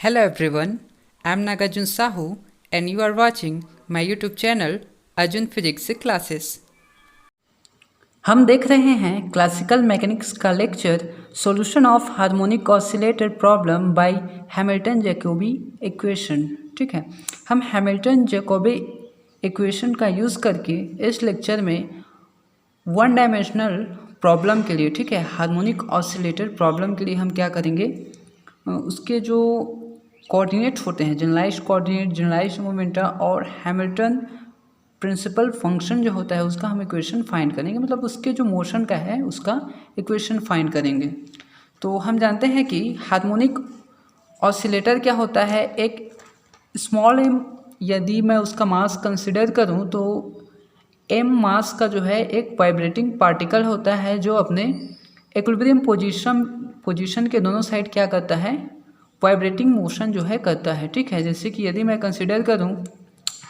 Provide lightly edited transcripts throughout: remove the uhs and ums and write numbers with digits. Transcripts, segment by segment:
Hello everyone, I am Nagarjun Sahu and you are watching my YouTube channel Arjun Physics Classes. हम देख रहे हैं classical mechanics का lecture solution of harmonic oscillator problem by Hamilton Jacobi equation. ठीक है, हम Hamilton Jacobi equation का use करके इस लेक्चर में वन डायमेंशनल प्रॉब्लम के लिए, ठीक है, हार्मोनिक ऑसिलेटर प्रॉब्लम के लिए हम क्या करेंगे, उसके जो कोऑर्डिनेट्स होते हैं, जनरलाइज्ड कोऑर्डिनेट, जनरलाइज्ड मोमेंटा और हैमिल्टन प्रिंसिपल फंक्शन जो होता है उसका हम इक्वेशन फाइंड करेंगे, मतलब उसके जो मोशन का है उसका इक्वेशन फाइंड करेंगे। तो हम जानते हैं कि हार्मोनिक ऑसिलेटर क्या होता है, एक स्मॉल एम यदि मैं उसका मास कंसिडर करूं तो एम मास का जो है एक वाइब्रेटिंग पार्टिकल होता है जो अपने इक्विलिब्रियम पोजीशन के दोनों साइड क्या करता है, वाइब्रेटिंग मोशन जो है करता है। ठीक है, जैसे कि यदि मैं कंसिडर करूं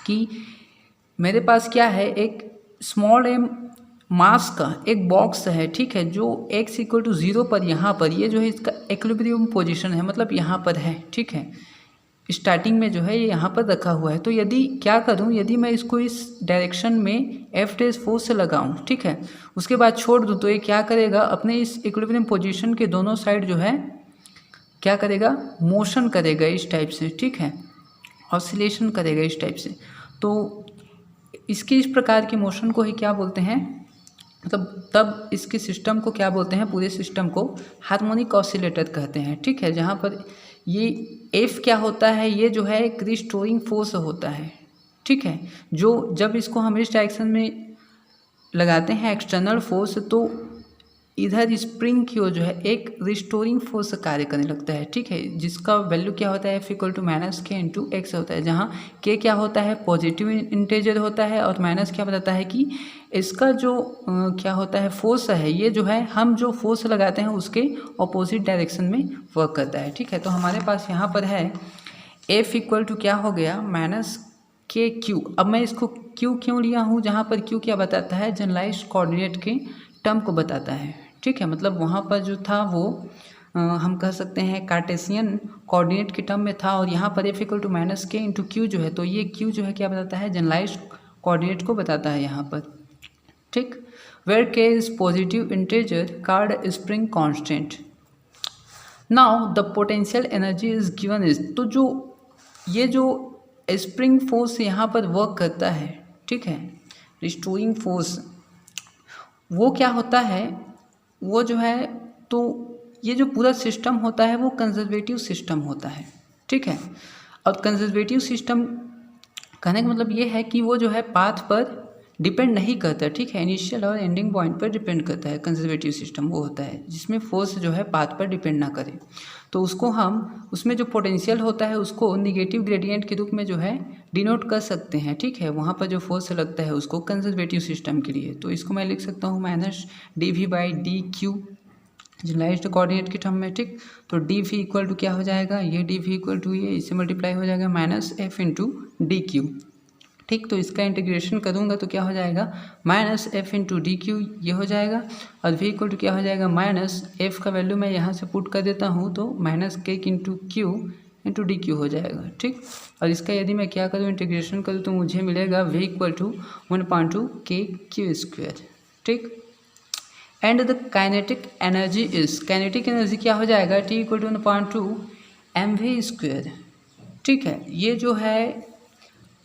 कि मेरे पास क्या है, एक स्मॉल एम मास का एक बॉक्स है, ठीक है, जो x = 0 पर यहाँ पर ये जो है इसका इक्विलिब्रियम पोजीशन है, मतलब यहाँ पर है। ठीक है, स्टार्टिंग में जो है ये यहाँ पर रखा हुआ है। तो यदि क्या करूँ, यदि मैं इसको इस डायरेक्शन में F' फोर्स से लगाऊँ, ठीक है, उसके बाद छोड़ दूँ तो ये क्या करेगा, अपने इस इक्विलिब्रियम पोजीशन के दोनों साइड जो है क्या करेगा, मोशन करेगा इस टाइप से। ठीक है, ऑसिलेशन करेगा इस टाइप से। तो इसकी इस प्रकार की मोशन को ही क्या बोलते हैं, मतलब तब इसके सिस्टम को क्या बोलते हैं, पूरे सिस्टम को हार्मोनिक ऑसिलेटर कहते हैं। ठीक है, जहाँ पर ये एफ क्या होता है, ये जो है एक रिस्टोरिंग फोर्स होता है। ठीक है, जो जब इसको हम इस डायरेक्शन में लगाते हैं एक्सटर्नल फोर्स, तो इधर स्प्रिंग की ओर जो है एक रिस्टोरिंग फोर्स कार्य करने लगता है। ठीक है, जिसका वैल्यू क्या होता है, F = -k × x होता है, जहाँ k क्या होता है, पॉजिटिव इंटेजर होता है, और माइनस क्या बताता है कि इसका जो क्या होता है, फोर्स है, ये जो है हम जो फोर्स लगाते हैं उसके ऑपोजिट डायरेक्शन में वर्क करता है। ठीक है, तो हमारे पास यहाँ पर है F = क्या हो गया, -kq। अब मैं इसको q क्यों लिया हूँ, जहाँ पर q क्या बताता है, जनरलाइज्ड कोऑर्डिनेट के टर्म को बताता है। ठीक है, मतलब वहाँ पर जो था वो हम कह सकते हैं कार्टेशियन कोऑर्डिनेट के टर्म में था, और यहाँ पर F = -k × q जो है, तो ये q जो है क्या बताता है, जनरलाइज्ड कोऑर्डिनेट को बताता है यहाँ पर। ठीक, where k is positive integer called spring constant. Now the potential energy is given is, तो जो ये जो स्प्रिंग फोर्स यहाँ पर वर्क करता है, ठीक है, रिस्टोरिंग फोर्स, वो क्या होता है, वो जो है, तो ये जो पूरा सिस्टम होता है वो कंजर्वेटिव सिस्टम होता है। ठीक है, और कंजर्वेटिव सिस्टम कहने का मतलब ये है कि वो जो है पाथ पर डिपेंड नहीं करता। ठीक है, इनिशियल और एंडिंग पॉइंट पर डिपेंड करता है। कंजर्वेटिव सिस्टम वो होता है जिसमें फोर्स जो है पाथ पर डिपेंड ना करे, तो उसको हम, उसमें जो पोटेंशियल होता है उसको निगेटिव ग्रेडियंट के रूप में जो है डिनोट कर सकते हैं। ठीक है, वहाँ पर जो फोर्स लगता है उसको कंजर्वेटिव सिस्टम के लिए, तो इसको मैं लिख सकता हूँ -dV/dq जनरलाइज्ड कोऑर्डिनेट के टर्म में। ठीक, तो dV = क्या हो जाएगा, ये dV = ये, इससे मल्टीप्लाई हो जाएगा -F × dq। ठीक, तो इसका इंटीग्रेशन करूँगा तो क्या हो जाएगा, -F × dq ये हो जाएगा, और V = क्या हो जाएगा, -F का वैल्यू मैं यहाँ से पुट कर देता हूँ, तो -k × q × dq हो जाएगा। ठीक, और इसका यदि मैं क्या करूँ, इंटीग्रेशन करूँ, तो मुझे मिलेगा V = 1/2kq²। ठीक, and the kinetic energy is, kinetic energy क्या हो जाएगा, T = 1/2 mv²। ठीक है, ये जो है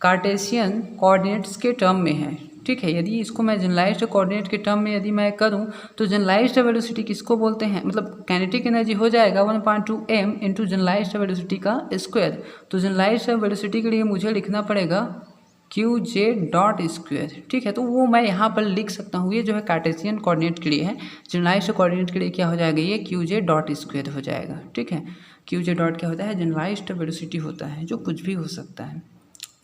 कार्टेशियन कोऑर्डिनेट्स के टर्म में है। ठीक है, यदि इसको मैं जनरलाइज्ड कोऑर्डिनेट के टर्म में यदि मैं करूं तो जनरलाइज्ड वेलोसिटी किसको बोलते हैं, मतलब काइनेटिक एनर्जी हो जाएगा 1/2 m × जनरलाइज्ड वेलोसिटी का स्क्वायर। तो जनरलाइज्ड वेलोसिटी के लिए मुझे लिखना पड़ेगा qj.²। ठीक है, तो वो मैं यहाँ पर लिख सकता हूँ, ये जो है कार्टेशियन कोऑर्डिनेट के लिए है, जनरलाइज्ड कोऑर्डिनेट के लिए क्या हो जाएगा, ये qj.² हो जाएगा। ठीक है, qj डॉट क्या होता है, जनरलाइज्ड वेलोसिटी होता है, जो कुछ भी हो सकता है।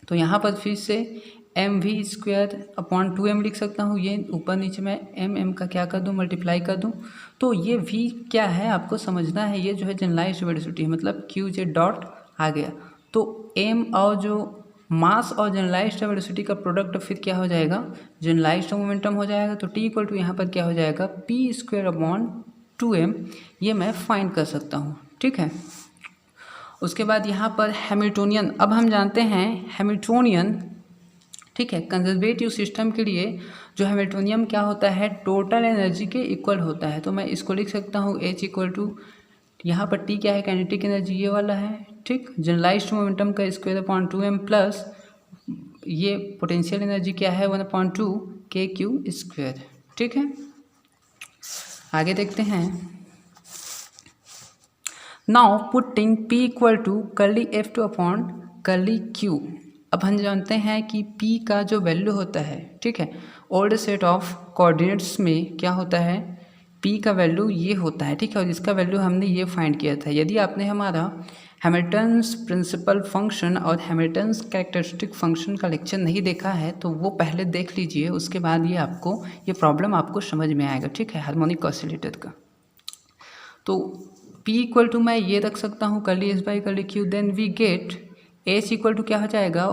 तो यहाँ पर फिर से mv²/2m लिख सकता हूँ, ये ऊपर नीचे मैं m का क्या कर दूँ, मल्टीप्लाई कर दूँ, तो ये v क्या है आपको समझना है, ये जो है जनरलाइज्ड वेलोसिटी है, मतलब qj डॉट आ गया। तो m और जो मास और जनरलाइज्ड वेलोसिटी का प्रोडक्ट फिर क्या हो जाएगा, जनरलाइज्ड मोमेंटम हो जाएगा। तो T = यहाँ पर क्या हो जाएगा, p² / 2m, ये मैं फाइंड कर सकता हूँ। ठीक है, उसके बाद यहाँ पर हैमिल्टोनियन, अब हम जानते हैं हैमिल्टोनियन, ठीक है, कंजर्वेटिव सिस्टम के लिए जो हैमिल्टोनियन क्या होता है, टोटल एनर्जी के इक्वल होता है। तो मैं इसको लिख सकता हूँ H इक्वल टू, यहाँ पर T क्या है, काइनेटिक एनर्जी ये वाला है, ठीक, जनरलाइज्ड मोमेंटम का स्क्वायर अपॉन 2m प्लस ये पोटेंशियल एनर्जी क्या है 1/2 kq स्क्वायर, ठीक है। आगे देखते हैं, now putting P equal to curly F2 upon curly Q। अब हम जानते हैं कि P का जो वैल्यू होता है, ठीक है, ओल्ड सेट ऑफ कोऑर्डिनेट्स में क्या होता है, P का वैल्यू ये होता है, ठीक है, और इसका वैल्यू हमने ये फाइंड किया था। यदि आपने हमारा हैमिल्टन्स प्रिंसिपल फंक्शन और हैमिल्टन्स कैरेक्टरिस्टिक फंक्शन का लेक्चर नहीं देखा है तो वो पहले देख लीजिए, उसके बाद ये आपको ये प्रॉब्लम आपको समझ में आएगा, ठीक है, हार्मोनिक ऑसिलेटर का। तो P इक्वल टू मैं ये रख सकता हूँ curly S by curly Q, then we get H equal to क्या हो जाएगा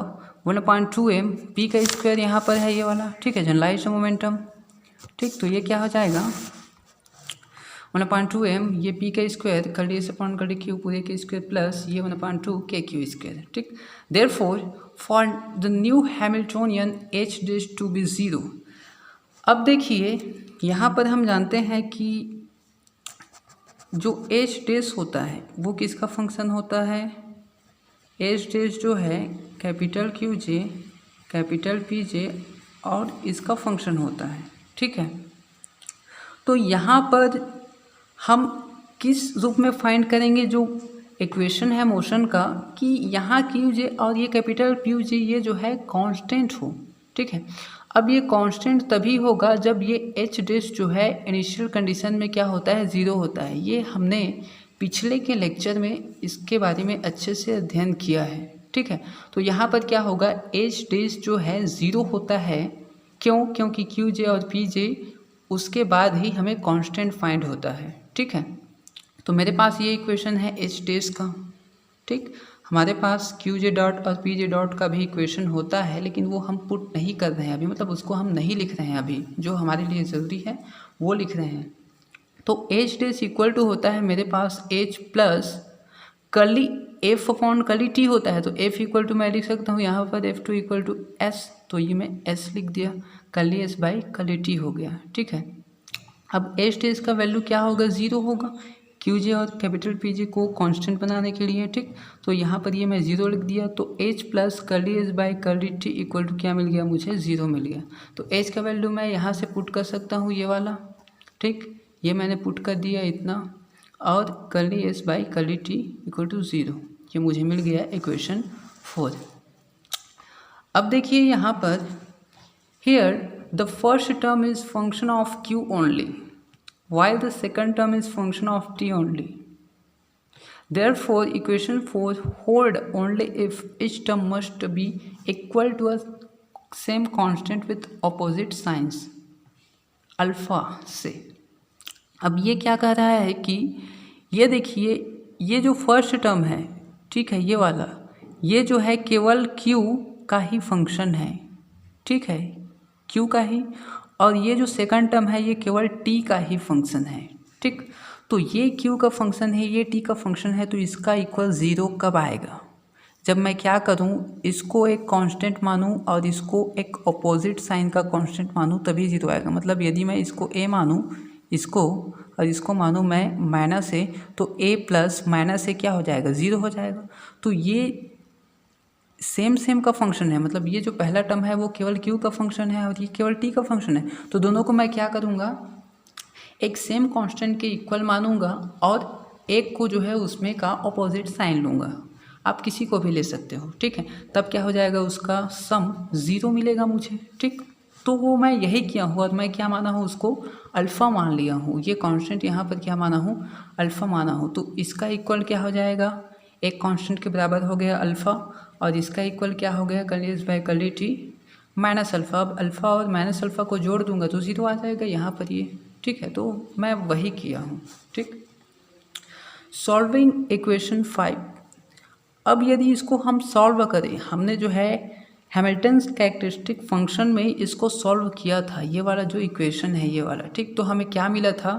1/2m, P का स्क्वायर यहाँ पर है ये वाला, ठीक है, जनरलाइज्ड मोमेंटम, ठीक, तो ये क्या हो जाएगा 1/2m, ये P का square curly S upon curly Q पूरे के स्क्वायर प्लस ये 1/2 kq स्क्वायर, ठीक। Therefore for the new Hamiltonian H dash to be 0। अब देखिए यहाँ पर हम जानते हैं कि जो H डैश होता है वो किसका फंक्शन होता है, H डैश जो है कैपिटल QJ कैपिटल PJ और इसका फंक्शन होता है, ठीक है। तो यहाँ पर हम किस रूप में फाइंड करेंगे जो इक्वेशन है मोशन का, कि यहाँ QJ और ये कैपिटल PJ ये जो है कांस्टेंट हो, ठीक है। अब ये कांस्टेंट तभी होगा जब ये H डैश जो है इनिशियल कंडीशन में क्या होता है 0 होता है। ये हमने पिछले के लेक्चर में इसके बारे में अच्छे से अध्ययन किया है, ठीक है। तो यहाँ पर क्या होगा H डैश जो है 0 होता है, क्यों, क्योंकि QJ और PJ उसके बाद ही हमें कांस्टेंट फाइंड होता है, ठीक है। तो मेरे पास ये इक्वेशन है H डैश का, ठीक। हमारे पास QJ डॉट और PJ डॉट का भी इक्वेशन होता है, लेकिन वो हम पुट नहीं कर रहे हैं अभी, मतलब उसको हम नहीं लिख रहे हैं अभी, जो हमारे लिए ज़रूरी है वो लिख रहे हैं। तो H डैश इक्वल टू होता है मेरे पास H plus curly F upon curly T होता है। तो F इक्वल टू मैं लिख सकता हूँ यहाँ पर F2 इक्वल टू S, तो ये मैं S लिख दिया, curly S by curly T हो गया, ठीक है। अब H डैश का वैल्यू क्या होगा 0 होगा, QJ और कैपिटल PJ को कांस्टेंट बनाने के लिए, ठीक। तो यहाँ पर ये मैं 0 लिख दिया, तो H plus curly S by curly T equal to क्या मिल गया मुझे 0 मिल गया। तो H का वैल्यू मैं यहाँ से पुट कर सकता हूँ ये वाला, ठीक, ये मैंने पुट कर दिया इतना, और curly S by curly T equal to 0, ये मुझे मिल गया इक्वेशन 4। अब देखिए यहाँ पर here the first term is function of Q only while the second term is function of T only. Therefore equation 4 hold only if each term must be equal to a same constant with opposite signs alpha से। अब ये क्या कह रहा है कि ये देखिए ये जो फर्स्ट टर्म है, ठीक है, ये वाला, ये जो है केवल Q का ही फंक्शन है, ठीक है, Q का ही, और ये जो सेकंड टर्म है ये केवल T का ही फंक्शन है, ठीक। तो ये Q का फंक्शन है, ये T का फंक्शन है, तो इसका इक्वल 0 कब आएगा, जब मैं क्या करूँ, इसको एक कांस्टेंट मानूँ और इसको एक अपोजिट साइन का कांस्टेंट मानूँ, तभी 0 आएगा। मतलब यदि मैं इसको A मानूँ इसको और इसको मानूँ मैं माइनस A, तो A प्लस माइनस A क्या हो जाएगा 0 हो जाएगा। तो ये सेम का फंक्शन है, मतलब ये जो पहला टर्म है वो केवल Q का फंक्शन है और ये केवल T का फंक्शन है। तो दोनों को मैं क्या करूँगा, एक सेम कांस्टेंट के इक्वल मानूंगा और एक को जो है उसमें का अपोजिट साइन लूँगा। आप किसी को भी ले सकते हो, ठीक है। तब क्या हो जाएगा, उसका सम 0 मिलेगा मुझे, ठीक। तो वो मैं यही किया हूँ और मैं क्या माना हूँ, उसको अल्फ़ा मान लिया हूँ। ये कांस्टेंट यहाँ पर क्या माना हूँ, अल्फ़ा माना हूँ। तो इसका इक्वल क्या हो जाएगा, एक कांस्टेंट के बराबर हो गया अल्फ़ा, और इसका इक्वल क्या हो गया curly S by curly T minus alpha. अब अल्फ़ा और माइनस अल्फ़ा को जोड़ दूंगा तो 0 आ जाएगा यहाँ पर ये, ठीक है। तो मैं वही किया हूँ, ठीक। Solving equation 5। अब यदि इसको हम सॉल्व करें, हमने जो है हैमिल्टन्स कैरेक्टरिस्टिक फंक्शन में इसको सॉल्व किया था, ये वाला जो इक्वेशन है ये वाला, ठीक। तो हमें क्या मिला था,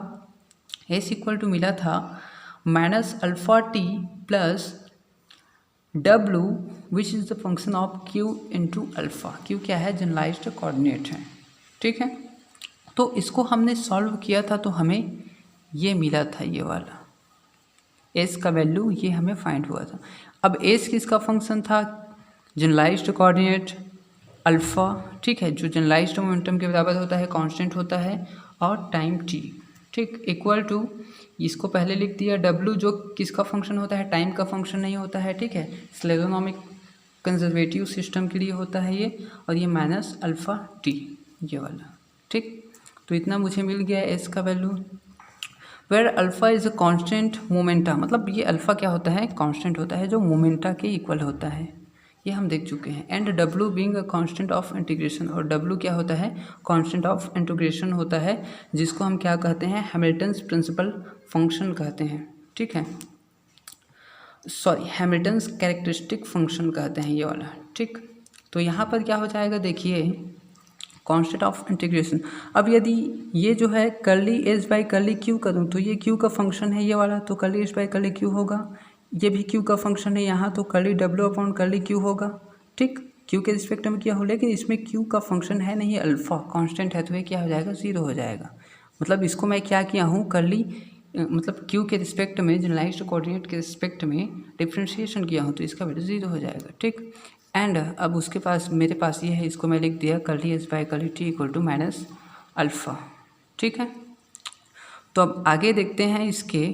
एस इक्वल टू मिला था minus alpha T plus W which is the function of Q into alpha. Q क्या है? जनरलाइज्ड कोऑर्डिनेट है, ठीक है। तो इसको हमने सॉल्व किया था तो हमें ये मिला था, ये वाला S का वैल्यू ये हमें फाइंड हुआ था। अब S किसका फंक्शन था? जनरलाइज्ड कोऑर्डिनेट अल्फ़ा, ठीक है, जो जनरलाइज्ड मोमेंटम के बराबर होता है, कांस्टेंट होता है, और टाइम t, ठीक, इक्वल टू, इसको पहले लिख दिया W जो किसका फंक्शन होता है? टाइम का फंक्शन नहीं होता है, ठीक है, स्लेगोनॉमिक कंजर्वेटिव सिस्टम के लिए होता है ये, और ये माइनस अल्फ़ा t, ये वाला, ठीक। तो इतना मुझे मिल गया S का value. Where alpha is a constant momenta, मतलब ये अल्फ़ा क्या होता है? कांस्टेंट होता है जो मोमेंटा के इक्वल होता है, ये हम देख चुके हैं। And W being a constant of integration, और W क्या होता है? कांस्टेंट ऑफ इंटीग्रेशन होता है, जिसको हम क्या कहते हैं? हैमिल्टन्स प्रिंसिपल फंक्शन कहते हैं, ठीक है, सॉरी, हैमिल्टन्स कैरेक्टरिस्टिक फंक्शन कहते हैं, ये वाला, ठीक। तो यहाँ पर क्या हो जाएगा? देखिए, कांस्टेंट ऑफ इंटीग्रेशन। अब यदि ये जो है curly S by curly Q करूँ तो ये क्यू का फंक्शन है, ये वाला, तो curly S by curly Q होगा। ये भी क्यू का फंक्शन है यहाँ, तो कर्ली डब्ल्यू अपॉन कर्ली क्यू होगा, ठीक। क्यू के रिस्पेक्ट में क्या हो, लेकिन इसमें क्यू का फंक्शन है नहीं, अल्फ़ा कांस्टेंट है, तो ये क्या हो जाएगा? ज़ीरो हो जाएगा। मतलब इसको मैं क्या किया हूँ? कर्ली मतलब क्यू के रिस्पेक्ट में, जनरलाइज्ड कोऑर्डिनेट के रिस्पेक्ट में डिफ्रेंशिएशन किया हूँ, तो इसका वैल्यू ज़ीरो हो जाएगा, ठीक। एंड अब उसके पास, मेरे पास ये है, इसको मैं लिख दिया curly S by curly T equal to minus alpha, ठीक है। तो अब आगे देखते हैं इसके,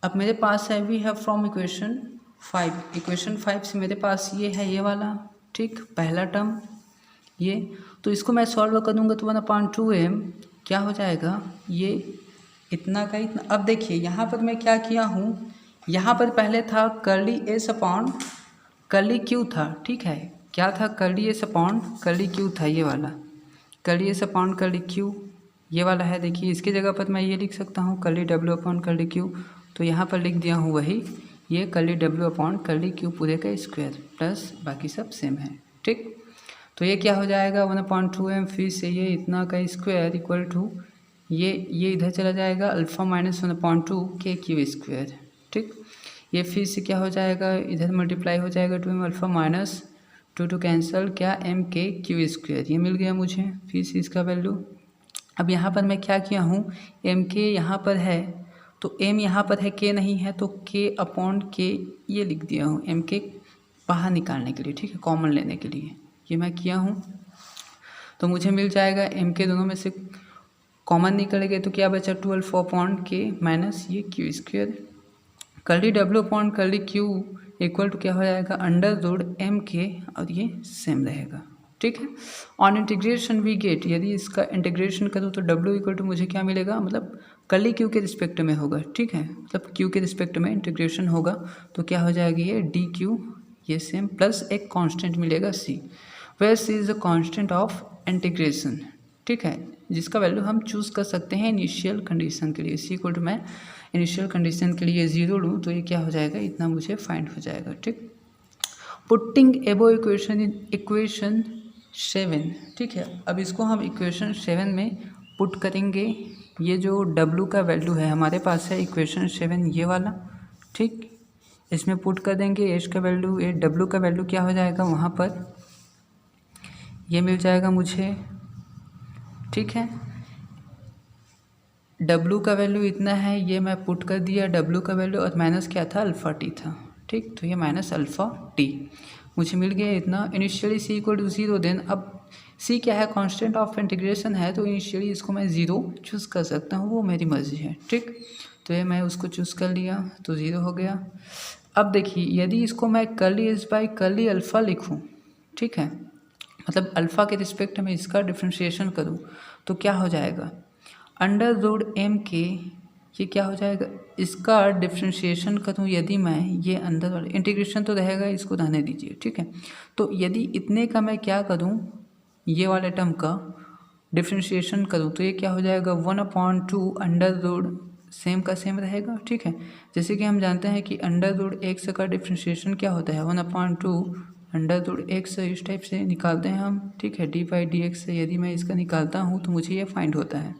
अब मेरे पास है, we have from equation 5, equation 5 से मेरे पास ये है, ये वाला, ठीक, पहला टर्म ये। तो इसको मैं सॉल्व कर दूंगा तो 1/2m क्या हो जाएगा? ये इतना का इतना। अब देखिए यहाँ पर मैं क्या किया हूँ, यहाँ पर पहले था curly S upon curly Q था, ठीक है, क्या था? Curly S upon curly Q था, ये वाला curly S upon curly q, ये वाला है। देखिए इसकी जगह पर मैं ये लिख सकता हूँ कर्ली डब्ल्यू अपॉन कर्ली क्यू, तो यहाँ पर लिख दिया हूँ वही, ये कर्ली डब्ल्यू अपॉन कर्ली क्यू पूरे का स्क्वायर प्लस बाकी सब सेम है, ठीक। तो ये क्या हो जाएगा? 1/2m, फिर से ये इतना का स्क्वायर इक्वल टू ये इधर चला जाएगा, alpha minus 1/2 k Q square, ठीक। ये फिर से क्या हो जाएगा? इधर मल्टीप्लाई हो जाएगा 2m अल्फ़ा माइनस 2 कैंसल, क्या m के क्यू स्क्वायर, ये मिल गया मुझे फिर से इसका वैल्यू। अब यहाँ पर मैं क्या किया हूँ, m के यहाँ पर है तो m यहाँ पर है, k नहीं है, तो k अपॉन k ये लिख दिया हूँ m के बाहर निकालने के लिए, ठीक है, कॉमन लेने के लिए ये मैं किया हूँ। तो मुझे मिल जाएगा m के दोनों में से कॉमन निकल गए तो क्या बचा? 12 अपॉन के माइनस ये क्यू स्क्वायर, कर्ली डब्ल्यू upon curly q equal to क्या हो जाएगा? अंडर रूट m के, और ये सेम रहेगा, ठीक है। ऑन इंटीग्रेशन वी गेट, यदि इसका इंटीग्रेशन करूँ तो w इक्वल टू मुझे क्या मिलेगा? मतलब कर्ली क्यू के रिस्पेक्ट में होगा, ठीक है, मतलब क्यू के रिस्पेक्ट में इंटीग्रेशन होगा तो क्या हो जाएगी? ये डी क्यू, ये सेम, प्लस एक कांस्टेंट मिलेगा c, where c is the constant of integration, ठीक है, जिसका वैल्यू हम चूज़ कर सकते हैं इनिशियल कंडीशन के लिए। c इक्वल टू मैं इनिशियल कंडीशन के लिए 0 लूँ तो ये क्या हो जाएगा? इतना मुझे फाइंड हो जाएगा, ठीक। पुटिंग एबो इक्वेशन इन इक्वेशन 7, ठीक है। अब इसको हम इक्वेशन 7 में पुट करेंगे। ये जो W का वैल्यू है हमारे पास है इक्वेशन 7, ये वाला, ठीक, इसमें पुट कर देंगे H का वैल्यू, ये W का वैल्यू क्या हो जाएगा? वहाँ पर ये मिल जाएगा मुझे, ठीक है। W का वैल्यू इतना है, ये मैं पुट कर दिया W का वैल्यू, और माइनस क्या था? अल्फ़ा टी था, ठीक, तो ये माइनस अल्फ़ा टी मुझे मिल गया इतना। Initially c equal to 0, then अब c क्या है? कांस्टेंट ऑफ इंटीग्रेशन है, तो इनिशियली इसको मैं 0 चूज़ कर सकता हूँ, वो मेरी मर्ज़ी है, ठीक। तो ये मैं उसको चूज़ कर लिया तो 0 हो गया। अब देखिए यदि इसको मैं curly S by curly alpha लिखूँ, ठीक है, मतलब अल्फ़ा के रिस्पेक्ट में इसका डिफ्रेंशिएशन करूँ तो क्या हो जाएगा? अंडर रूट m के, ये क्या हो जाएगा? इसका डिफ्रेंशिएशन करूँ यदि मैं, ये अंदर वाले इंटीग्रेशन तो रहेगा, इसको रहने दीजिए, ठीक है। तो यदि इतने का मैं क्या करूँ, ये वाले टर्म का डिफ्रेंशिएशन करूँ तो ये क्या हो जाएगा? 1/2 अंडर रूट, सेम का सेम रहेगा, ठीक है। जैसे कि हम जानते हैं कि अंडर रूट x का डिफ्रेंशिएशन क्या होता है? 1/2 अंडर रूट x, इस टाइप से निकालते हैं हम, ठीक है, डी बाई डी एक्स से यदि मैं इसका निकालता हूँ तो मुझे ये फाइंड होता है,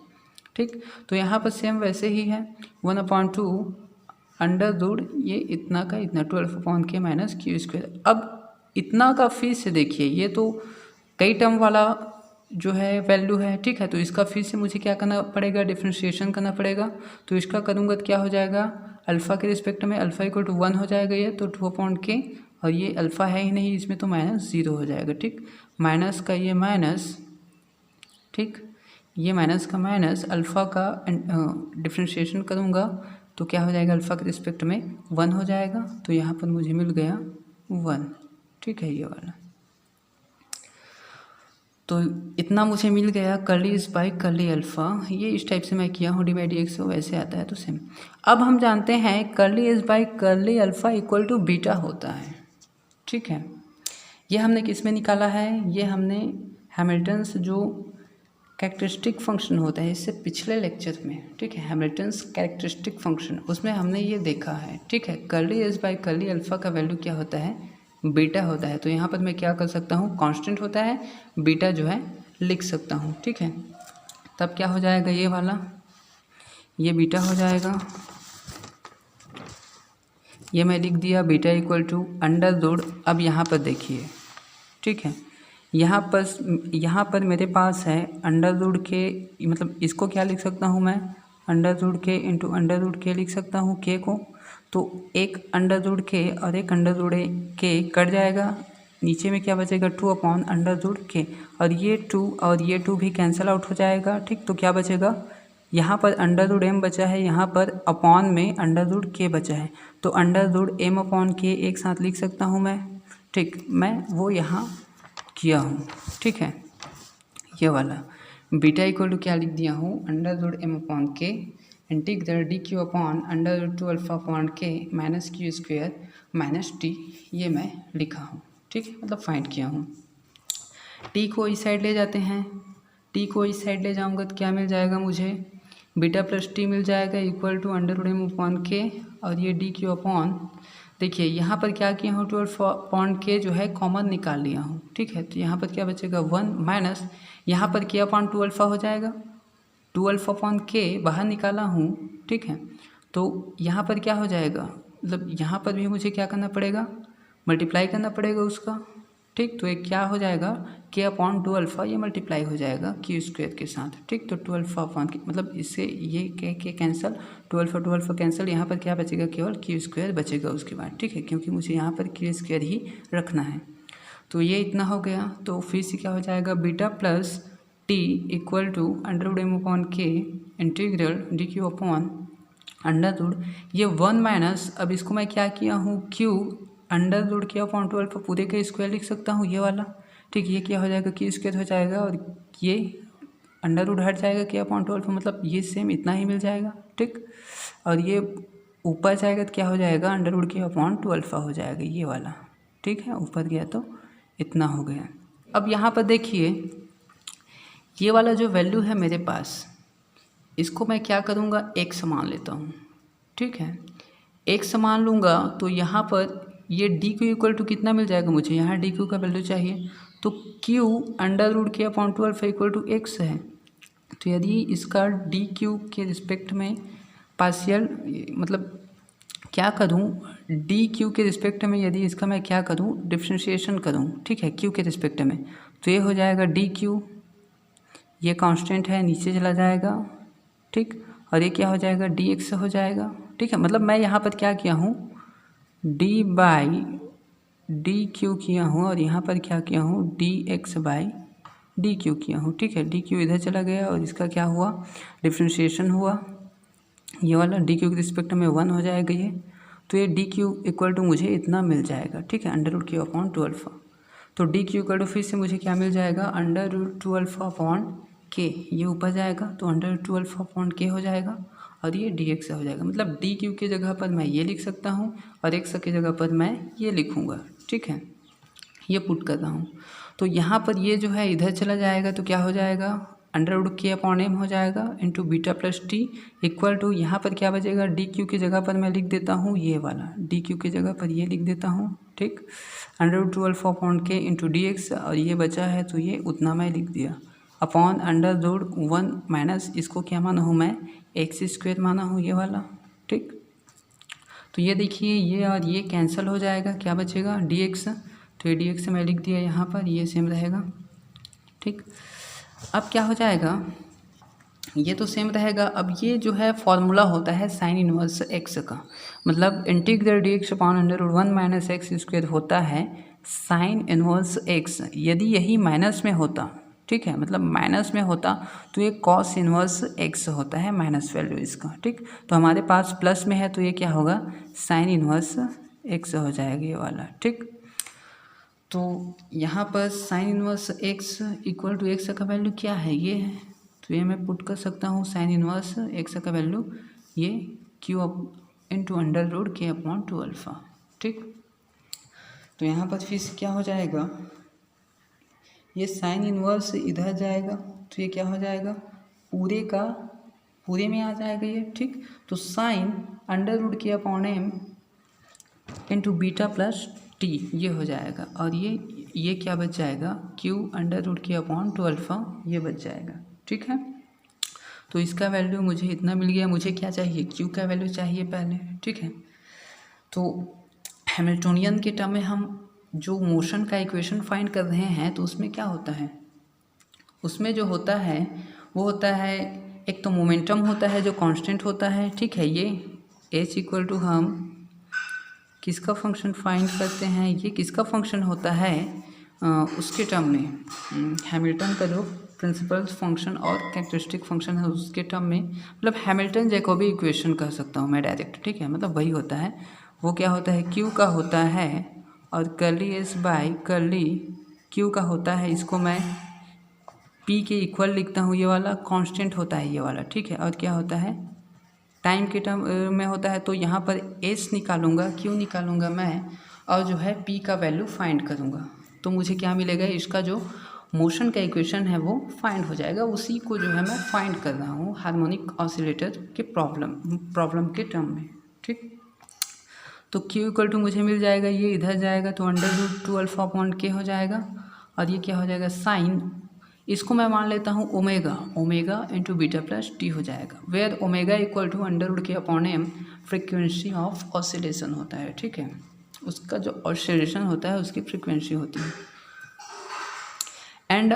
ठीक। तो यहाँ पर सेम वैसे ही है 1/2 अंडर ये इतना का इतना 12/k माइनस क्यू स्क्वायर। अब इतना का फिर से देखिए, ये तो कई टर्म वाला जो है वैल्यू है, ठीक है। तो इसका फिर से मुझे क्या करना पड़ेगा, डिफ्रेंशिएशन करना पड़ेगा। तो इसका करूँगा तो क्या हो जाएगा, अल्फ़ा के रिस्पेक्ट में अल्फ़ा इक्वल टू 1 हो जाएगा ये, तो 2/k, और ये अल्फ़ा है ही नहीं इसमें, तो -0 हो जाएगा, ठीक। माइनस का ये माइनस, ठीक, ये माइनस का माइनस, अल्फ़ा का डिफ्रेंशिएशन करूँगा तो क्या हो जाएगा, अल्फ़ा के रिस्पेक्ट में 1 हो जाएगा। तो यहाँ पर मुझे मिल गया 1, ठीक है, ये वाला। तो इतना मुझे मिल गया curly is by curly alpha. ये इस टाइप से मैं किया हूँ, डी/dx वैसे आता है तो सेम। अब हम जानते हैं curly is by curly alpha equal to beta होता है, ठीक है। ये हमने किस में निकाला है, ये हमने हैमिल्टन्स जो कैरेक्टरिस्टिक फंक्शन होता है, इससे पिछले लेक्चर में, ठीक है, हैमिल्टन्स कैरेक्टरिस्टिक फंक्शन, उसमें हमने ये देखा है, ठीक है। Curly is by curly alpha का वैल्यू क्या होता है, बीटा होता है। तो यहाँ पर मैं क्या कर सकता हूँ, कांस्टेंट होता है, बीटा जो है लिख सकता हूँ, ठीक है। तब क्या हो जाएगा, ये वाला, ये बीटा हो जाएगा, ये मैं लिख दिया बीटा इक्वल टू अंडर। अब यहाँ पर देखिए, ठीक है, यहाँ पर मेरे पास है अंडर के, मतलब इसको क्या लिख सकता हूँ मैं, अंडर के इंटू अंडर के लिख सकता हूँ के को। तो एक अंडर के और एक अंडर के कट जाएगा, नीचे में क्या बचेगा 2/अंडर और ये 2 और ये 2 भी कैंसिल आउट हो जाएगा, ठीक। तो क्या बचेगा, यहाँ पर अंडर बचा है, यहाँ पर अपॉन में अंडर के बचा है। तो अंडर एक साथ लिख सकता हूँ मैं, ठीक। मैं वो यहाँ किया हूँ, ठीक है। ये वाला बीटा इक्वल टू क्या लिख दिया हूँ, under integral dq/2α/k minus Q square minus T, ये मैं लिखा हूँ, ठीक है, मतलब फाइंड किया हूँ। टी को इस साइड ले जाते हैं, टी को इस साइड ले जाऊँगा तो क्या मिल जाएगा मुझे, बीटा प्लस टी मिल जाएगा इक्वल टू अंडर/k, और ये dq/, देखिए यहाँ पर क्या किया हूँ, 12/k जो है कॉमन निकाल लिया हूँ, ठीक है। तो यहाँ पर क्या बचेगा 1 माइनस, यहाँ पर k/2α हो जाएगा, 12/k बाहर निकाला हूँ, ठीक है। तो यहाँ पर क्या हो जाएगा, मतलब यहाँ पर भी मुझे क्या करना पड़ेगा, मल्टीप्लाई करना पड़ेगा उसका, ठीक। तो एक क्या हो जाएगा k/2α, ये मल्टीप्लाई हो जाएगा क्यू स्क्वायर के साथ, ठीक। तो 12/k मतलब इससे ये के कैंसिल, 12 कैंसिल, यहाँ पर क्या बचेगा, केवल क्यू स्क्वायर बचेगा उसके बाद, ठीक है, क्योंकि मुझे यहाँ पर क्यू स्क्वायर ही रखना है। तो ये इतना हो गया। तो फिर से क्या हो जाएगा, beta plus T equal to अंडर/k इंटीग्रल dq/अंडर, ये 1 माइनस, अब इसको मैं क्या किया हूँ, क्यू अंडर/k/2α पूरे का स्क्वायर लिख सकता हूँ, ये वाला, ठीक। ये क्या हो जाएगा, क्यू स्क्वायर हो जाएगा, और ये अंडर हट जाएगा k/2α, मतलब ये सेम इतना ही मिल जाएगा, ठीक। और ये ऊपर जाएगा तो क्या हो जाएगा, अंडर/k/2α हो जाएगा, ये वाला, ठीक है। ऊपर गया तो इतना हो गया। अब यहाँ पर देखिए, ये वाला जो वैल्यू है मेरे पास, इसको मैं क्या करूँगा, एक समान लेता हूँ, ठीक है। एक समान लूँगा तो यहाँ पर ये डी क्यू इक्वल टू कितना मिल जाएगा मुझे, यहाँ डी क्यू का वैल्यू चाहिए, तो क्यू अंडर/k/2α इक्वल टू x है। तो यदि इसका डी क्यू के रिस्पेक्ट में पार्शियल, मतलब क्या करूँ, डी क्यू के रिस्पेक्ट में यदि इसका मैं क्या करूँ, डिफ्रेंशिएशन करूँ, ठीक है, क्यू के रिस्पेक्ट में, तो ये हो जाएगा डी क्यू, ये कांस्टेंट है नीचे चला जाएगा, ठीक। और ये क्या हो जाएगा, डी एक्स हो जाएगा, ठीक है। मतलब मैं यहाँ पर क्या किया हूँ, डी बाई डी क्यू किया हूँ, और यहाँ पर क्या किया हूँ, D x by D Q किया हूँ, ठीक है। डी क्यू इधर चला गया और इसका क्या हुआ, डिफ्रेंशिएशन हुआ, ये वाला डी क्यू के रिस्पेक्ट में 1 हो जाएगा ये। तो ये डी क्यू इक्वल टू मुझे इतना मिल जाएगा, ठीक है, अंडर/k/2α। तो डी क्यू इक्वल टू फिर से मुझे क्या मिल जाएगा, अंडर/2α/k, ये ऊपर जाएगा तो अंडर/2α/k हो जाएगा, और ये डी एक्स हो जाएगा। मतलब डी क्यू की जगह पर मैं ये लिख सकता हूँ और एक्स की जगह पर मैं ये लिखूँगा, ठीक है। ये पुट कर रहा हूँ, तो यहाँ पर ये जो है इधर चला जाएगा, तो क्या हो जाएगा, अंडर/k/m हो जाएगा into beta plus T equal to, यहाँ पर क्या बचेगा, डी क्यू की जगह पर मैं लिख देता हूँ ये वाला, डी क्यू की जगह पर ये लिख देता हूँ, ठीक। अंडर/2α/k इंटू डी एक्स, और ये बचा है तो ये उतना मैं लिख दिया, अपॉन अंडर रूट 1 माइनस इसको क्या माना हूँ मैं, एक्स स्क्वायर माना हूँ ये वाला। ठीक, तो ये देखिए ये और ये कैंसिल हो जाएगा, क्या बचेगा डी एक्स। तो ये डी एक्स मैं लिख दिया यहाँ पर, ये सेम रहेगा। ठीक, अब क्या हो जाएगा, ये तो सेम रहेगा। अब ये जो है फॉर्मूला होता है साइन इनवर्स एक्स का, मतलब integral d x upon under root 1 minus x square होता है साइन इनवर्स एक्स। यदि यही माइनस में होता, ठीक है, मतलब माइनस में होता तो ये कॉस इनवर्स एक्स होता है, माइनस वैल्यू इसका। ठीक, तो हमारे पास प्लस में है तो ये क्या होगा, साइन इनवर्स एक्स हो जाएगा ये वाला। ठीक, तो यहाँ पर sine inverse x equal to x का वैल्यू क्या है, ये है, तो ये मैं पुट कर सकता हूँ साइन इनवर्स एक्स का वैल्यू ये q up into under root के अपॉन 2 अल्फ़ा। ठीक, तो यहाँ पर फिर क्या हो जाएगा, ये साइन इनवर्स इधर जाएगा तो ये क्या हो जाएगा, पूरे का पूरे में आ जाएगा ये। ठीक, तो साइन अंडर रूट के upon m into beta plus t ये हो जाएगा, और ये क्या बच जाएगा, क्यू अंडर रूट के अपॉन 2 अल्फ़ा ये बच जाएगा। ठीक है, तो इसका वैल्यू मुझे इतना मिल गया। मुझे क्या चाहिए, क्यू का वैल्यू चाहिए पहले। ठीक है, तो हैमिल्टोनियन के टर्म में हम जो मोशन का इक्वेशन फाइंड कर रहे हैं तो उसमें क्या होता है, उसमें जो होता है वो होता है एक तो मोमेंटम होता है जो कांस्टेंट होता है। ठीक है, ये एच इक्वल टू हम किसका फंक्शन फाइंड करते हैं, ये किसका फंक्शन होता है उसके टर्म में, हैमिल्टन का जो प्रिंसिपल फंक्शन और कैरेक्टरिस्टिक फंक्शन है उसके टर्म में, मतलब हैमिल्टन जैकोबी इक्वेशन कह सकता हूँ मैं डायरेक्ट। ठीक है, मतलब वही होता है, वो क्या होता है क्यू का होता है और curly S by curly Q का होता है, इसको मैं पी के इक्वल लिखता हूँ, ये वाला कांस्टेंट होता है ये वाला। ठीक है, और क्या होता है टाइम के टर्म में होता है, तो यहाँ पर एस निकालूंगा, क्यू निकालूंगा मैं, और जो है पी का वैल्यू फाइंड करूँगा, तो मुझे क्या मिलेगा, इसका जो मोशन का इक्वेशन है वो फाइंड हो जाएगा। उसी को जो है मैं फाइंड कर रहा हूँ हार्मोनिक ऑसिलेटर के प्रॉब्लम के टर्म में। ठीक, तो क्यू इक्वल टू मुझे मिल जाएगा, ये इधर जाएगा तो अंडर रूट 2 अल्फ़ा अपॉन के हो जाएगा, और ये क्या हो जाएगा साइन, इसको मैं मान लेता हूँ omega into beta plus T हो जाएगा, where omega equal to under root के upon M frequency of oscillation होता है। ठीक है, उसका जो ऑसिलेशन होता है उसकी फ्रिक्वेंसी होती है। एंड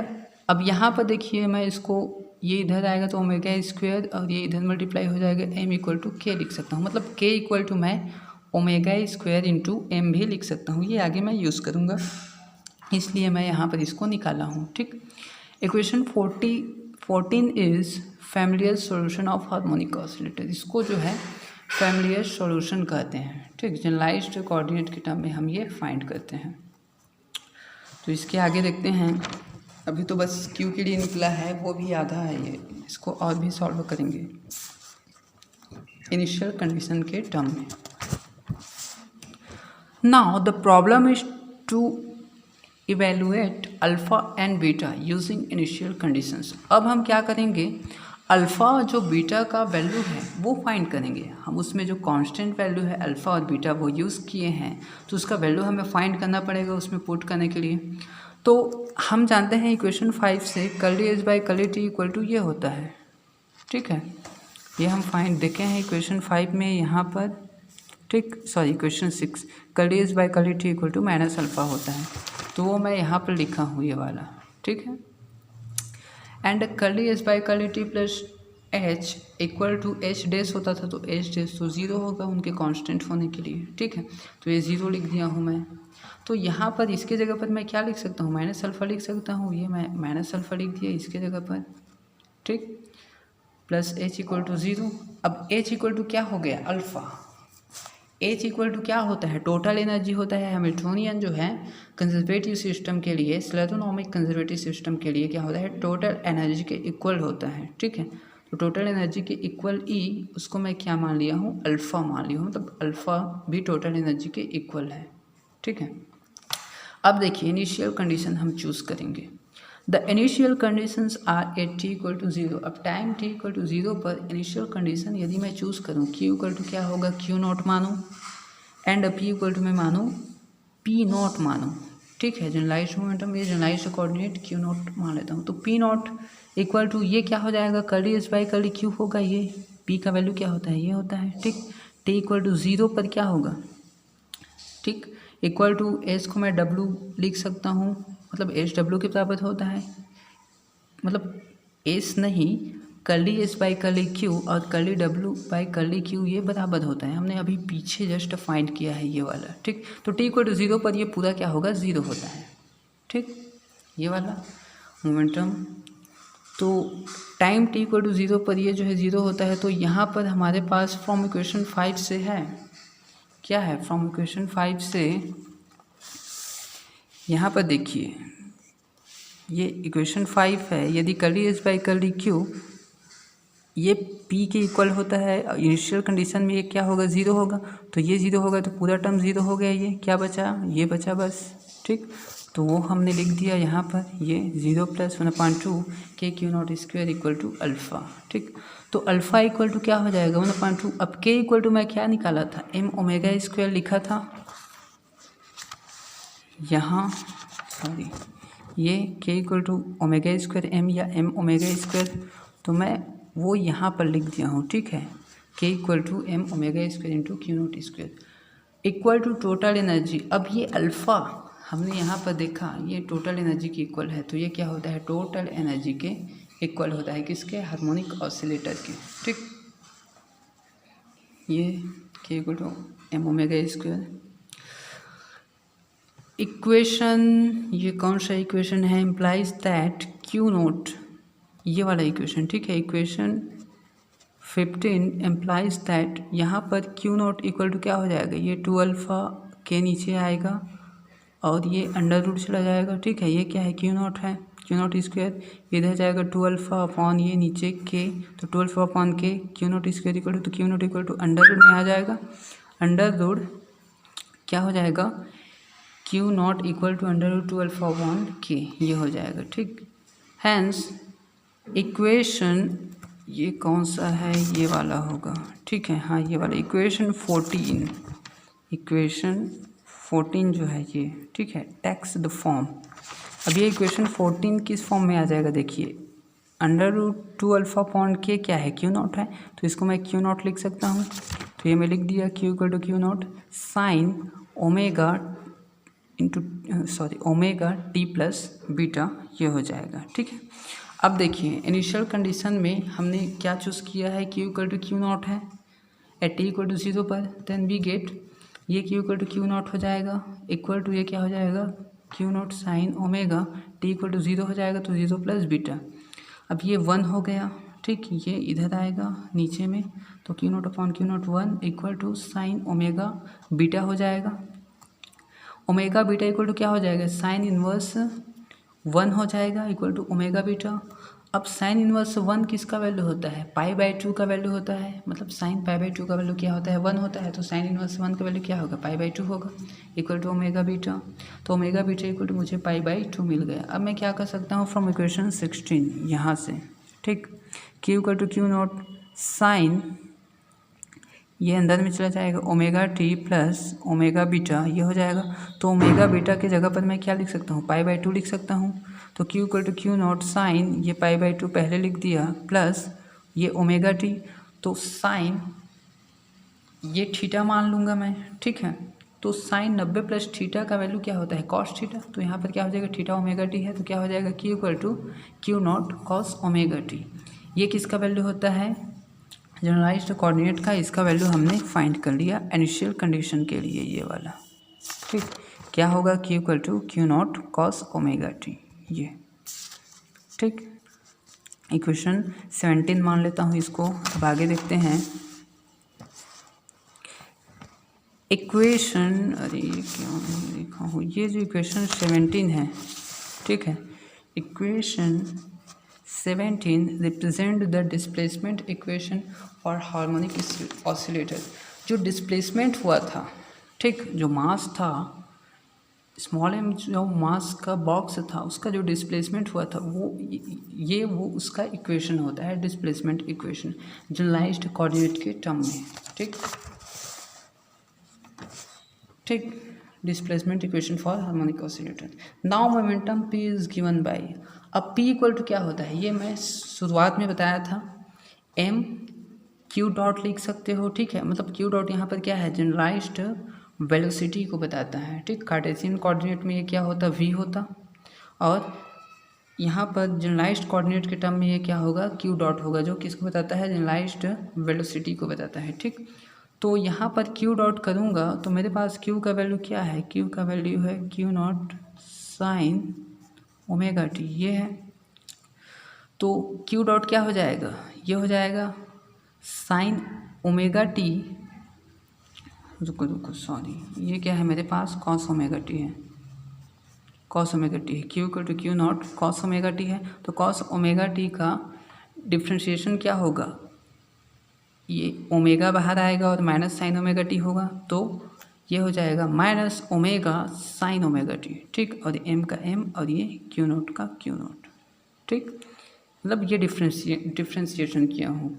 अब यहाँ पर देखिए मैं इसको, ये इधर आएगा तो ओमेगा स्क्वायर और ये इधर मल्टीप्लाई हो जाएगा, एम इक्वल टू के लिख सकता हूँ, मतलब के इक्वल टू मैं ओमेगा स्क्वायर इंटू एम भी लिख सकता हूँ, ये आगे मैं यूज़ करूँगा, इसलिए मैं यहाँ पर इसको निकाला हूँ। ठीक, equation 14 is familiar solution of harmonic oscillator, इसको जो है फैमिलियर सॉल्यूशन कहते हैं। ठीक, जनरलाइज्ड कोऑर्डिनेट के टर्म में हम ये फाइंड करते हैं। तो इसके आगे देखते हैं, अभी तो बस क्यू के लिए निकला है, वो भी आधा है ये, इसको और भी सॉल्व करेंगे इनिशियल कंडीशन के टर्म में। Now the problem is to evaluate alpha and beta using initial conditions. अब हम क्या करेंगे, अल्फ़ा जो बीटा का वैल्यू है वो फाइंड करेंगे हम, उसमें जो कांस्टेंट वैल्यू है अल्फ़ा और बीटा वो यूज़ किए हैं, तो उसका वैल्यू हमें फाइंड करना पड़ेगा उसमें पुट करने के लिए। तो हम जानते हैं इक्वेशन 5 से curly h by curly T equal to ये होता है। ठीक है, ये हम फाइंड देखे हैं इक्वेशन 5 में यहाँ पर। ठीक, sorry equation 6 curly h by curly T equal to minus alpha होता है, तो वो मैं यहाँ पर लिखा हूँ ये वाला। ठीक है, and curly h by curly t plus h equal to h dash होता था, तो एच डैश तो ज़ीरो होगा उनके कांस्टेंट होने के लिए। ठीक है, तो ये ज़ीरो लिख दिया हूँ मैं। तो यहाँ पर इसके जगह पर मैं क्या लिख सकता हूँ, माइनस अल्फ़ा लिख सकता हूँ, ये मैं माइनस अल्फ़ा लिख दिया इसके जगह पर। ठीक, plus h equal to zero. अब एच इक्वल टू क्या हो गया, अल्फ़ा। एच इक्वल टू क्या होता है, टोटल एनर्जी होता है। हैमिल्टोनियन जो है कंजर्वेटिव सिस्टम के लिए, स्लेटोनॉमिक कंजर्वेटिव सिस्टम के लिए क्या होता है, टोटल एनर्जी के इक्वल होता है। ठीक है, तो टोटल एनर्जी के इक्वल ई, उसको मैं क्या मान लिया हूँ, अल्फ़ा मान लिया हूँ, मतलब अल्फ़ा भी टोटल एनर्जी के इक्वल है। ठीक है, अब देखिए इनिशियल कंडीशन हम चूज़ करेंगे। The initial conditions are at t equal to zero. अब time t equal to zero पर इनिशियल कंडीशन यदि मैं चूज़ करूँ, क्यू इक्वल टू क्या होगा, क्यू नॉट मानूँ, एंड पी इक्वल टू मैं मानूँ पी नॉट मानूँ। ठीक है। जनरलाइज्ड मोमेंटम, ये जनरलाइज्ड कोऑर्डिनेट क्यू नॉट मान लेता हूँ। तो पी नॉट इक्वल टू ये क्या हो जाएगा, curly S by curly Q होगा। ये पी का वैल्यू क्या होता है, ये होता है। ठीक, टी इक्वल टू 0 पर क्या होगा, ठीक, इक्वल टू एस को मैं डब्लू लिख सकता हूँ, मतलब एस डब्लू के बराबर होता है, मतलब एस नहीं, curly S by curly q और कर्ली डब्लू बाई कर्ली क्यू ये बराबर होता है। हमने अभी पीछे जस्ट फाइंड किया है ये वाला। ठीक, तो टी इक्वल टू 0 पर ये पूरा क्या होगा, 0 होता है। ठीक, ये वाला मोमेंटम। तो टाइम टी इक्वल टू 0 पर ये जो है 0 होता है। तो यहाँ पर हमारे पास फ्रॉम इक्वेशन 5 से है, क्या है, फ्रॉम इक्वेशन 5 से यहाँ पर देखिए, ये इक्वेशन 5 है। यदि curly S by curly q ये P के इक्वल होता है, इनिशियल कंडीशन में ये क्या होगा, 0 होगा। तो ये 0 होगा तो पूरा टर्म 0 हो गया। ये क्या बचा, ये बचा बस। ठीक, तो वो हमने लिख दिया यहाँ पर, ये 0 + 1/2 k q not square equal to alpha. ठीक, तो अल्फ़ा इक्वल टू क्या हो जाएगा, 1/2। अब के इक्वल टू मैं क्या निकाला था, एम ओमेगा स्क्वायर लिखा था यहाँ, सॉरी, ये k equal to omega square m या एम ओमेगा स्क्वायर, तो मैं वो यहाँ पर लिख दिया हूँ। ठीक है, k equal to m omega square into q not square equal to total energy. अब ये अल्फ़ा हमने यहाँ पर देखा, ये टोटल एनर्जी के इक्वल है। तो ये क्या होता है, टोटल एनर्जी के इक्वल होता है, किसके, हार्मोनिक ऑसिलेटर के। ठीक, ये k equal to m omega square. Equation, ये कौन सा इक्वेशन है, इम्प्लाइज दैट क्यू नॉट, ये वाला इक्वेशन। ठीक है, इक्वेशन 15 एम्प्लाइज दैट यहाँ पर क्यू नॉट इक्वल टू क्या हो जाएगा, ये 2 अल्फ़ा के नीचे आएगा और ये अंडर रूट चला जाएगा। ठीक है, ये क्या है, क्यू नॉट है, क्यू नॉट स्क्वायर इधर जाएगा 2 अल्फ़ा अपॉन ये नीचे के, तो 2 alpha upon k q not square equal to, तो q naught equal to under root में आ जाएगा। अंडर रूट क्या हो जाएगा, q naught equal to under root 2 alpha upon k, ये हो जाएगा। ठीक, हैंस इक्वेशन, ये कौन सा है, ये वाला होगा। ठीक है, हाँ ये वाला इक्वेशन 14, इक्वेशन 14 जो है ये, ठीक है, टेक्स द फॉर्म। अब ये इक्वेशन 14 किस फॉर्म में आ जाएगा, देखिए, अंडर रूट 2 अल्फ़ा अपॉन के क्या है, क्यू नॉट है, तो इसको मैं क्यू नॉट लिख सकता हूँ। तो ये मैं लिख दिया, q equal to q not sine omega into, sorry, omega t plus beta, ये हो जाएगा। ठीक है, अब देखिए इनिशियल कंडीशन में हमने क्या चूज़ किया है, q equal to q not है एट टी इक्वल टू 0 पर, देन वी गेट ये q equal to q not हो जाएगा इक्वल टू ये क्या हो जाएगा, q not sine omega t equal to 0 हो जाएगा, तो 0 प्लस बीटा। अब ये 1 हो गया। ठीक, ये इधर आएगा नीचे में, तो q not upon q not 1 equal to sine omega beta हो जाएगा। ओमेगा बीटा इक्वल टू क्या हो जाएगा, साइन इनवर्स 1 हो जाएगा इक्वल टू ओमेगा बीटा। अब साइन इनवर्स 1 किसका वैल्यू होता है, π/2 का वैल्यू होता है, मतलब साइन π/2 का वैल्यू क्या होता है, 1 होता है। तो साइन इनवर्स 1 का वैल्यू क्या होगा, π/2 होगा इक्वल टू ओमेगा बीटा। तो ओमेगा बीटा इक्वल टू मुझे π/2 मिल गया। अब मैं क्या कर सकता हूँ, फ्रॉम इक्वेशन 16 यहाँ से, ठीक, q equal to q not sine, ये अंदर में चला जाएगा, omega t plus omega beta, ये हो जाएगा। तो ओमेगा बीटा के जगह पर मैं क्या लिख सकता हूँ, π/2 लिख सकता हूँ। तो q equal to q not sine, ये π/2 पहले लिख दिया, प्लस ये ओमेगा टी, तो साइन ये थीटा मान लूँगा मैं। ठीक है, तो साइन 90 प्लस थीटा का वैल्यू क्या होता है, कॉस थीटा। तो यहाँ पर क्या हो जाएगा, थीटा ओमेगा टी है, तो क्या हो जाएगा, q equal to q not cos omega t. ये किसका वैल्यू होता है, जनरलाइज्ड कोऑर्डिनेट का। इसका वैल्यू हमने फाइंड कर लिया इनिशियल कंडीशन के लिए, ये वाला। ठीक, क्या होगा, q equal to q not cos omega t, ये। ठीक, इक्वेशन 17 मान लेता हूँ इसको। अब आगे देखते हैं इक्वेशन, अरे क्यों लिखा हूँ, ये जो इक्वेशन 17 है, ठीक है, equation 17 represent the displacement equation for harmonic oscillator. जो डिस्प्लेसमेंट हुआ था, ठीक, जो मास था स्मॉल एम, जो मास का बॉक्स था उसका जो डिस्प्लेसमेंट हुआ था, वो उसका इक्वेशन होता है, डिस्प्लेसमेंट इक्वेशन जनरलाइज्ड कोऑर्डिनेट के टर्म में। ठीक, displacement equation for harmonic oscillator. Now momentum p is given by, अब p इक्वल टू क्या होता है, ये मैं शुरुआत में बताया था, m q डॉट लिख सकते हो, ठीक है। मतलब q डॉट यहाँ पर क्या है, जनरलाइज्ड वेलोसिटी को बताता है, ठीक। कार्टेशियन कोऑर्डिनेट में ये क्या होता, v होता, और यहाँ पर जनरलाइज्ड कोऑर्डिनेट के टर्म में ये क्या होगा, q डॉट होगा, जो किसको बताता है, जनरलाइज्ड वेलोसिटी को बताता है, ठीक। तो यहाँ पर q डॉट करूँगा तो मेरे पास q का वैल्यू क्या है, q का वैल्यू है q not sine omega t, ये है। तो q डॉट क्या हो जाएगा, ये हो जाएगा साइन ओमेगा टी, रुको सॉरी, ये क्या है मेरे पास, कॉस ओमेगा टी है, कॉस ओमेगा टी है, q equal to q not cos omega t है। तो कॉस ओमेगा टी का डिफ्रेंशिएशन क्या होगा, ये ओमेगा बाहर आएगा और माइनस साइन ओमेगा टी होगा, तो ये हो जाएगा minus omega sine omega T, ठीक। और m का m और ये q नॉट का q नॉट, ठीक। मतलब ये डिफ्रेंशिएशन किया हूँ।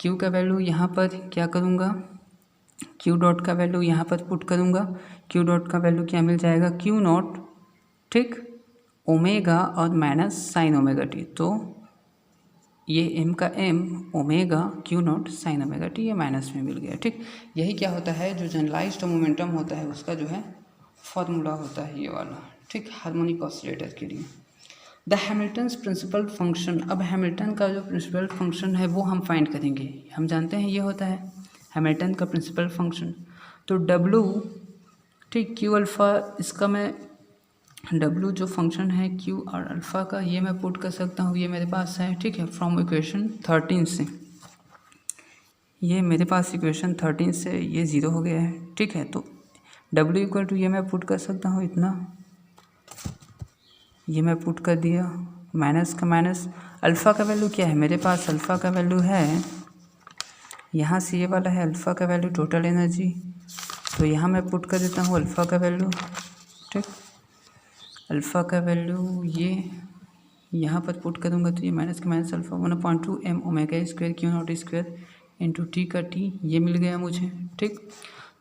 q का वैल्यू यहाँ पर क्या करूँगा, q डॉट का वैल्यू यहाँ पर पुट करूँगा, q डॉट का वैल्यू क्या मिल जाएगा, q नॉट, ठीक, ओमेगा और माइनस साइन ओमेगा टी, तो ये m का m omega q not sine omega t, ये माइनस में मिल गया, ठीक। यही क्या होता है, जो जनरलाइज्ड मोमेंटम होता है उसका जो है फॉर्मूला होता है ये वाला, ठीक, हार्मोनिक ऑसिलेटर के लिए। द हैमिल्टन्स प्रिंसिपल फंक्शन, अब हैमिल्टन का जो प्रिंसिपल फंक्शन है वो हम फाइंड करेंगे। हम जानते हैं ये होता है हैमिल्टन का प्रिंसिपल फंक्शन, तो W, ठीक, Q अल्फ़ा, इसका मैं W जो फंक्शन है Q और अल्फ़ा का, ये मैं पुट कर सकता हूँ, ये मेरे पास है, ठीक है, फ्रॉम इक्वेशन 13 से, ये मेरे पास इक्वेशन 13 से ये 0 हो गया है, ठीक है। तो W इक्वल टू ये मैं पुट कर सकता हूँ इतना, ये मैं पुट कर दिया, माइनस का माइनस, अल्फ़ा का वैल्यू क्या है मेरे पास, अल्फ़ा का वैल्यू है, यहाँ से ये वाला है अल्फ़ा का वैल्यू टोटल एनर्जी, तो यहाँ मैं पुट कर देता हूँ अल्फ़ा का वैल्यू, ठीक। अल्फ़ा का वैल्यू ये यहाँ पर पुट करूँगा तो ये माइनस का minus alpha 1/2 m omega square q not square into T का टी, ये मिल गया मुझे, ठीक।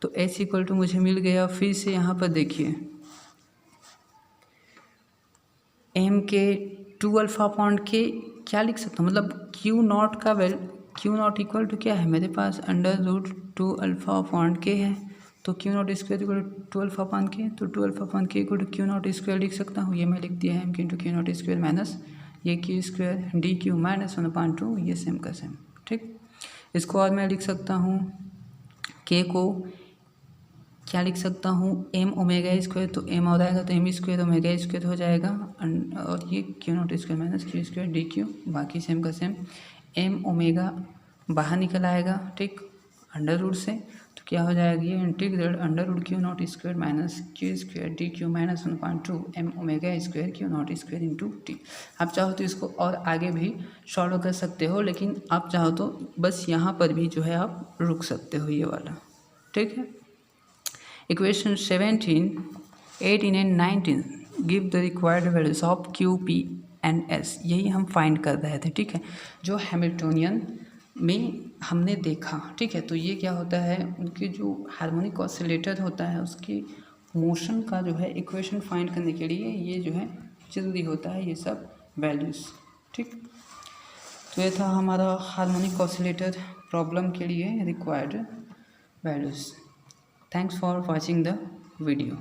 तो s इक्वल टू मुझे मिल गया, फिर से यहाँ पर देखिए m के 2 अल्फ़ा अपॉन के क्या लिख सकता हूँ, मतलब q नॉट का q नॉट इक्वल टू क्या है मेरे पास, √2 अल्फ़ा अपॉन के है, तो q not square equal to 2 alpha upon k, तो 2 alpha upon k equal to q not square लिख सकता हूँ, ये मैं लिख दिया है m into q not square minus ये q square d q minus 1/2, ये सेम का सेम, ठीक। इसको और मैं लिख सकता हूँ k को क्या लिख सकता हूँ, m ओमेगा स्क्वायर, तो m और आएगा तो m स्क्वायर ओमेगा स्क्वायर हो जाएगा, और ये q not square minus q square d Q, बाकी सेम का सेम, m ओमेगा बाहर निकल आएगा, ठीक, अंडर रूट से, तो क्या हो जाएगा, ये integral √q not square minus q square d q minus 1/2 m omega square q not square into T. आप चाहो तो इसको और आगे भी सॉल्व कर सकते हो, लेकिन आप चाहो तो बस यहाँ पर भी जो है आप रुक सकते हो, ये वाला, ठीक है। Equation 17, 18 and 19 give the required values of q p and s, यही हम फाइंड कर रहे थे, ठीक है, जो हैमिल्टोनियन में हमने देखा, ठीक है। तो ये क्या होता है, उनके जो हार्मोनिक ऑसिलेटर होता है उसकी मोशन का जो है इक्वेशन फाइंड करने के लिए ये जो है ज़रूरी होता है, ये सब वैल्यूज़, ठीक। तो ये था हमारा हार्मोनिक ऑसिलेटर प्रॉब्लम के लिए required values. Thanks for watching the video.